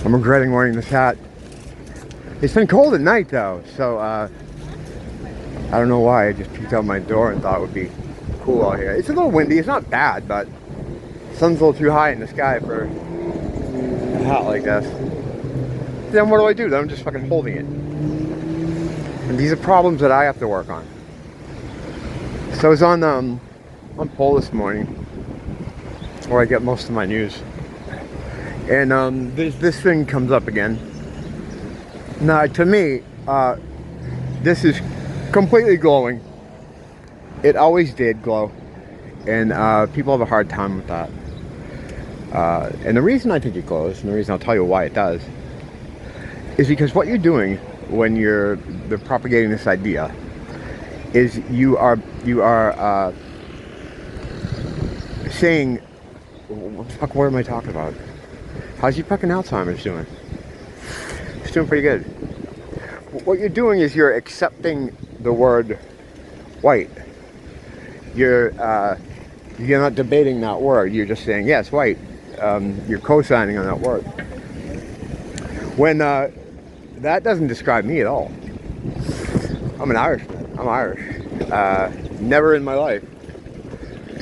I'm regretting wearing this hat. It's been cold at night though, so I don't know why. I just peeked out my door and thought it would be cool out here. It's a little windy. It's not bad, but the sun's a little too high in the sky for a hat like this. Then what do? Then I'm just fucking holding it. And these are problems that I have to work on. So I was on Poll this morning, where I get most of my news, and this thing comes up again. Now, to me, this is completely glowing. It always did glow, and people have a hard time with that. And the reason I think it glows, and the reason I'll tell you why it does, is because what you're doing when you're propagating this idea is you are saying, what the fuck, what am I talking about? How's your fucking Alzheimer's doing? It's doing pretty good. What you're doing is you're accepting the word white. You're not debating that word. You're just saying, yes, white. You're co-signing on that word. When that doesn't describe me at all. I'm an Irishman. I'm Irish. Never in my life,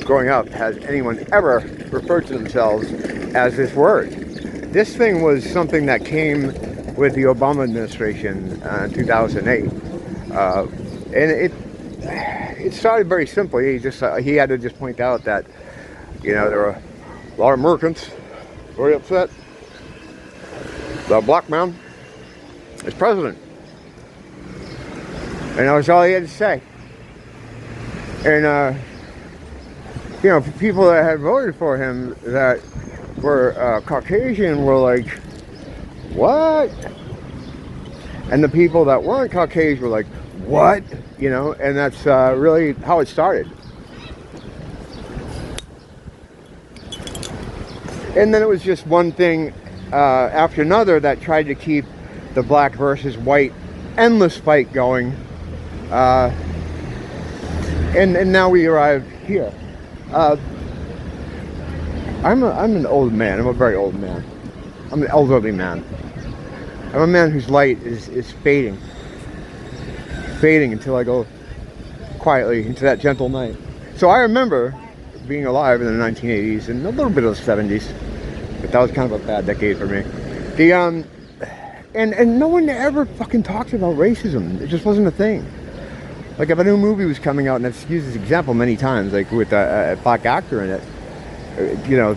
growing up, has anyone ever referred to themselves as this word. This thing was something that came with the Obama administration in 2008, and it started very simply. He had to just point out that, you know, there were a lot of Americans very upset that a black man is president, and that was all he had to say. And you know, people that had voted for him that were Caucasian were like, what? And the people that weren't Caucasian were like, what? You know, and that's really how it started. And then it was just one thing after another that tried to keep the black versus white endless fight going. And now we arrived here. I'm an old man. I'm a very old man. I'm an elderly man. I'm a man whose light is fading until I go quietly into that gentle night. So I remember being alive in the 1980s and a little bit of the 70s, but that was kind of a bad decade for me. And no one ever fucking talked about racism. It just wasn't a thing. Like if a new movie was coming out, and I've used this example many times, like with a black actor in it, you know,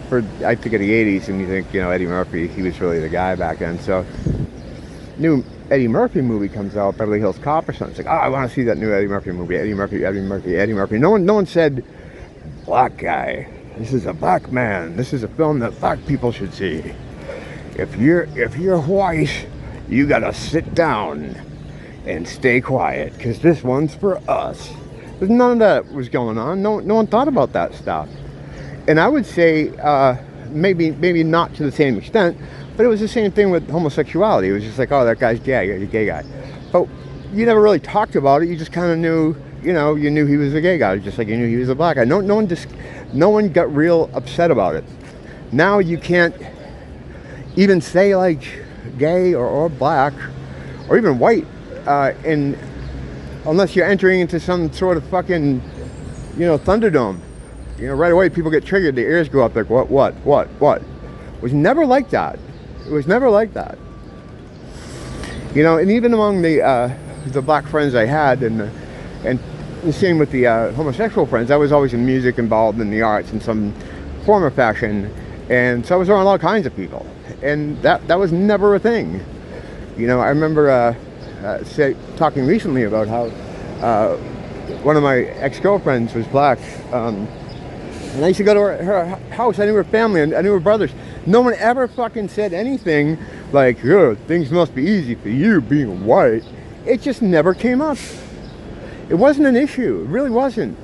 I think of the 80s, and you think, you know, Eddie Murphy, he was really the guy back then. So, new Eddie Murphy movie comes out, Beverly Hills Cop or something. It's like, oh, I want to see that new Eddie Murphy movie. Eddie Murphy. No one said, black guy. This is a black man. This is a film that black people should see. If you're white, you gotta sit down and stay quiet, because this one's for us. But none of that was going on. No one thought about that stuff. And I would say, maybe not to the same extent, but it was the same thing with homosexuality. It was just like, oh, that guy's gay, he's a gay guy. But you never really talked about it. You just kind of knew, you know, you knew he was a gay guy, just like you knew he was a black guy. No one got real upset about it. Now you can't even say like gay or black or even white, unless you're entering into some sort of fucking, you know, Thunderdome. You know, right away people get triggered, their ears go up like, what? It was never like that. It was never like that. You know, and even among the black friends I had, and the same with the homosexual friends, I was always in music, involved in the arts in some form or fashion, and so I was around all kinds of people, and that was never a thing. You know, I remember talking recently about how one of my ex-girlfriends was black, and I used to go to her house. I knew her family, and I knew her brothers. No one ever fucking said anything like, oh, things must be easy for you being white. It just never came up. It wasn't an issue. It really wasn't.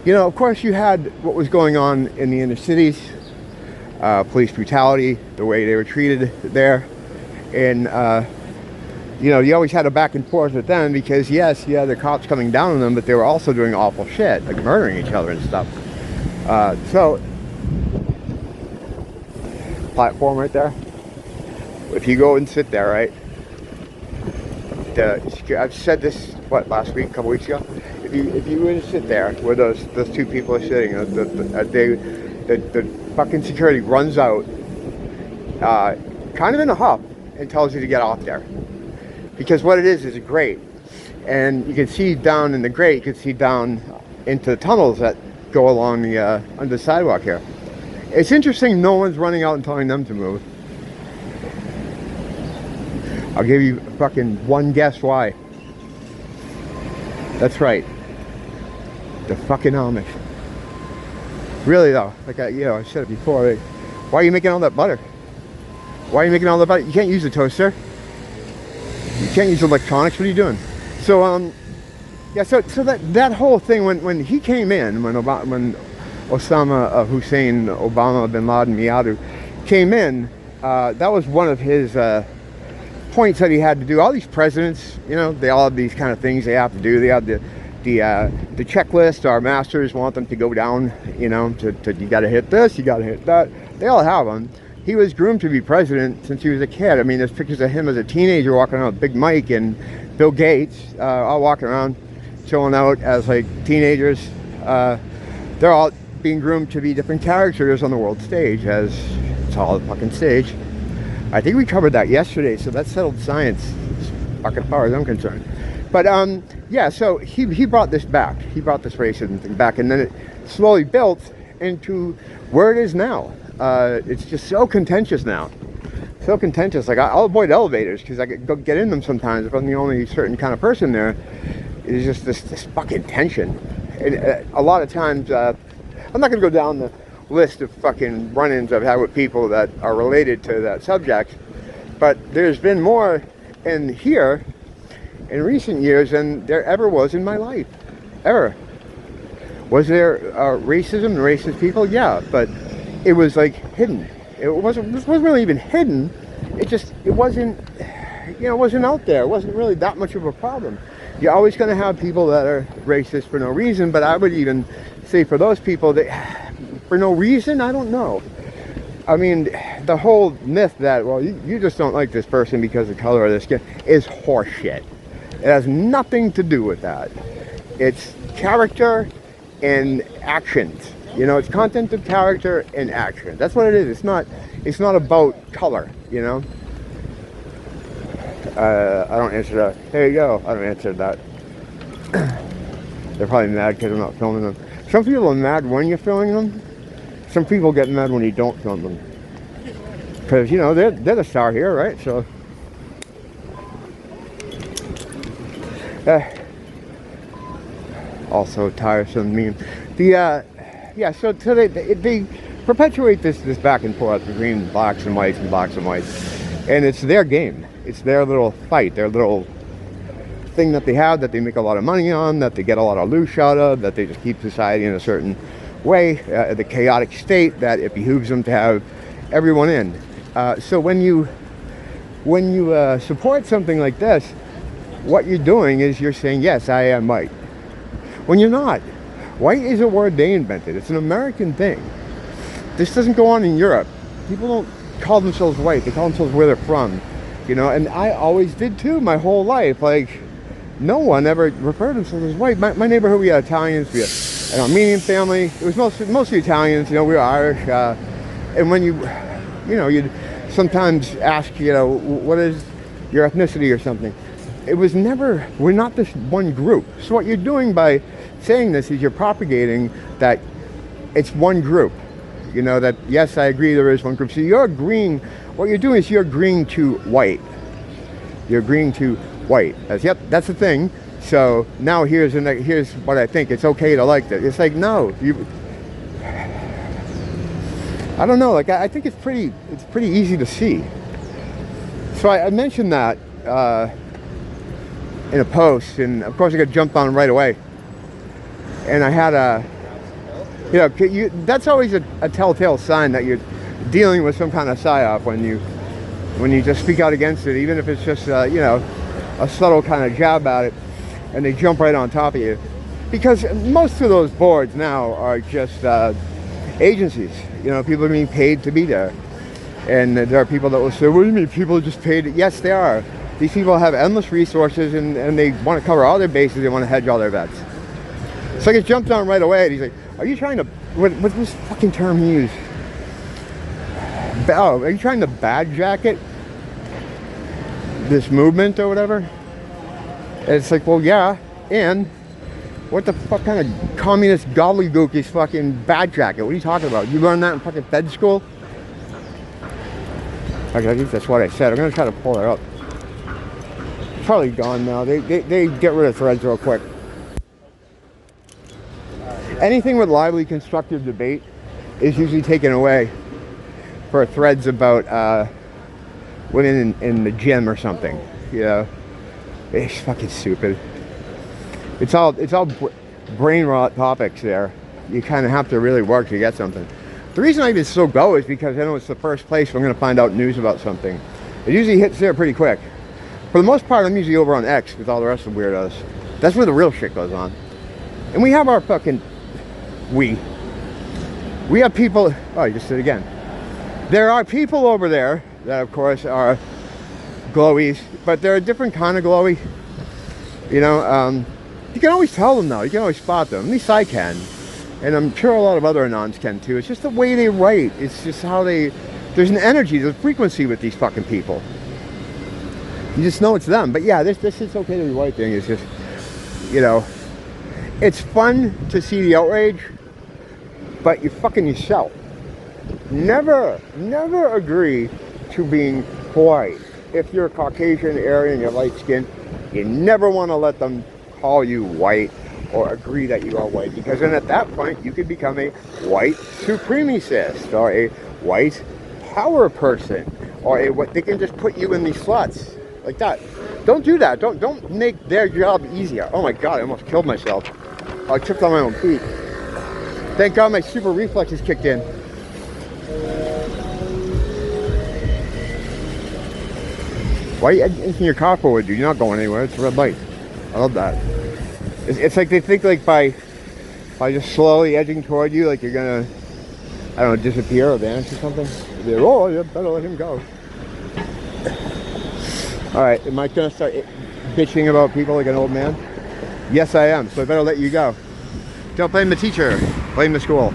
You know, of course you had what was going on in the inner cities, police brutality, the way they were treated there. And, you know, you always had a back and forth with them because, yes, you had the cops coming down on them, but they were also doing awful shit, like murdering each other and stuff. So, platform right there. If you go and sit there, right? I've said this, what, last week, a couple weeks ago? If you were to sit there where those two people are sitting, the fucking security runs out, kind of in a huff, and tells you to get off there. Because what it is a grate. And you can see down in the grate, you can see down into the tunnels that go along the under the sidewalk here. It's interesting no one's running out and telling them to move. I'll give you fucking one guess why. That's right. The fucking Amish. Really though, like I said it before, like, why are you making all that butter? Why are you making all that butter? You can't use a toaster. You can't use electronics. What are you doing? So yeah, so that whole thing when he came in, when Osama Hussein Obama bin Laden Miadu came in, that was one of his points that he had to do. All these presidents, they all have these kind of things they have to do. They have the checklist. Our masters want them to go down, you got to hit this, you got to hit that. They all have them. He was groomed to be president since he was a kid. I mean, there's pictures of him as a teenager walking around with Big Mike and Bill Gates, all walking around, chilling out as like teenagers. They're all being groomed to be different characters on the world stage, as it's all a fucking stage. I think we covered that yesterday, so that's settled science as far as I'm concerned. But yeah, so he brought this back. He brought this racism thing back, and then it slowly built into where it is now. It's just so contentious now. So contentious. Like, I'll avoid elevators because I go get in them sometimes if I'm the only certain kind of person there. It's just this fucking tension. And a lot of times, I'm not going to go down the list of fucking run-ins I've had with people that are related to that subject, but there's been more in here in recent years than there ever was in my life. Ever. Was there racism and racist people? Yeah, but it was like hidden. This wasn't really even hidden. It wasn't, it wasn't out there. It wasn't really that much of a problem. You're always going to have people that are racist for no reason, but I would even say for those people that for no reason, I don't know. I mean, the whole myth that, well, you just don't like this person because of the color of their skin is horseshit. It has nothing to do with that. It's character and actions. It's content of character and action. That's what it is. It's not about color, I don't answer that. There you go. I don't answer that. They're probably mad because I'm not filming them. Some people are mad when you're filming them. Some people get mad when you don't film them. Because, they're the star here, right? So, also tiresome meme. Yeah, so they perpetuate this back and forth between blacks and whites and blacks and whites. And it's their game. It's their little fight, their little thing that they have, that they make a lot of money on, that they get a lot of loot out of, that they just keep society in a certain way, the chaotic state that it behooves them to have everyone in. So when you support something like this, what you're doing is you're saying, yes, I am white. When you're not. White is a word they invented. It's an American thing. This doesn't go on in Europe. People don't call themselves white. They call themselves where they're from. And I always did too my whole life. Like, no one ever referred to themselves as white. My neighborhood, we had Italians, we had an Armenian family. It was mostly Italians, we were Irish. And when you'd sometimes ask, what is your ethnicity or something. It was never, we're not this one group. So what you're doing by saying this is you're propagating that it's one group. That, yes, I agree there is one group. So you're agreeing, what you're doing is you're agreeing to white. You're agreeing to white. Yep, that's the thing. So now here's what I think. It's okay to like that. It's like, no, I don't know. Like, I think it's pretty easy to see. So I mentioned that in a post, and of course I got jumped on right away. And I had that's always a telltale sign that you're dealing with some kind of psyop when you just speak out against it, even if it's just a subtle kind of jab at it, and they jump right on top of you. Because most of those boards now are just agencies. People are being paid to be there. And there are people that will say, what do you mean people just paid? Yes, they are. These people have endless resources and they want to cover all their bases. They want to hedge all their bets. So I get jumped on right away and he's like, are you trying to, what's this fucking term he used? Oh, are you trying to bad jacket this movement or whatever? And it's like, well, yeah, and what the fuck kind of communist gobbledygook is fucking bad jacket? What are you talking about? You learned that in fucking Fed school? I think that's what I said. I'm gonna try to pull it up. It's probably gone now. They get rid of threads real quick. Anything with lively constructive debate is usually taken away for threads about women in the gym or something. You know, it's fucking stupid. It's all brain rot topics there. You kind of have to really work to get something. The reason I even still go is because I know it's the first place where I'm going to find out news about something. It usually hits there pretty quick. For the most part, I'm usually over on X with all the rest of the weirdos. That's where the real shit goes on. And we have our fucking... We have people... Oh, you just did it again. There are people over there that, of course, are glowies, but they're a different kind of glowy. You know, you can always tell them, though. You can always spot them. At least I can. And I'm sure a lot of other Anons can, too. It's just the way they write. It's just how they... There's an energy, there's a frequency with these fucking people. You just know it's them. But yeah, this is okay to be white thing. It's just, you know... It's fun to see the outrage, but you're fucking yourself. Never agree to being white. If you're Caucasian, Aryan, you're light skinned, you never want to let them call you white or agree that you are white, because then at that point you could become a white supremacist or a white power person, or they can just put you in these slots like that. Don't do that. Don't make their job easier. Oh my god, I almost killed myself. I tripped on my own feet. Thank God my super reflexes kicked in. Why are you inching your car forward, dude? You're not going anywhere. It's a red light. I love that. It's like they think like by just slowly edging toward you, like you're gonna, I don't know, disappear or vanish or something. They're, oh, you better let him go. Alright, am I gonna start bitching about people like an old man? Yes, I am, so I better let you go. Don't blame the teacher, blame the school.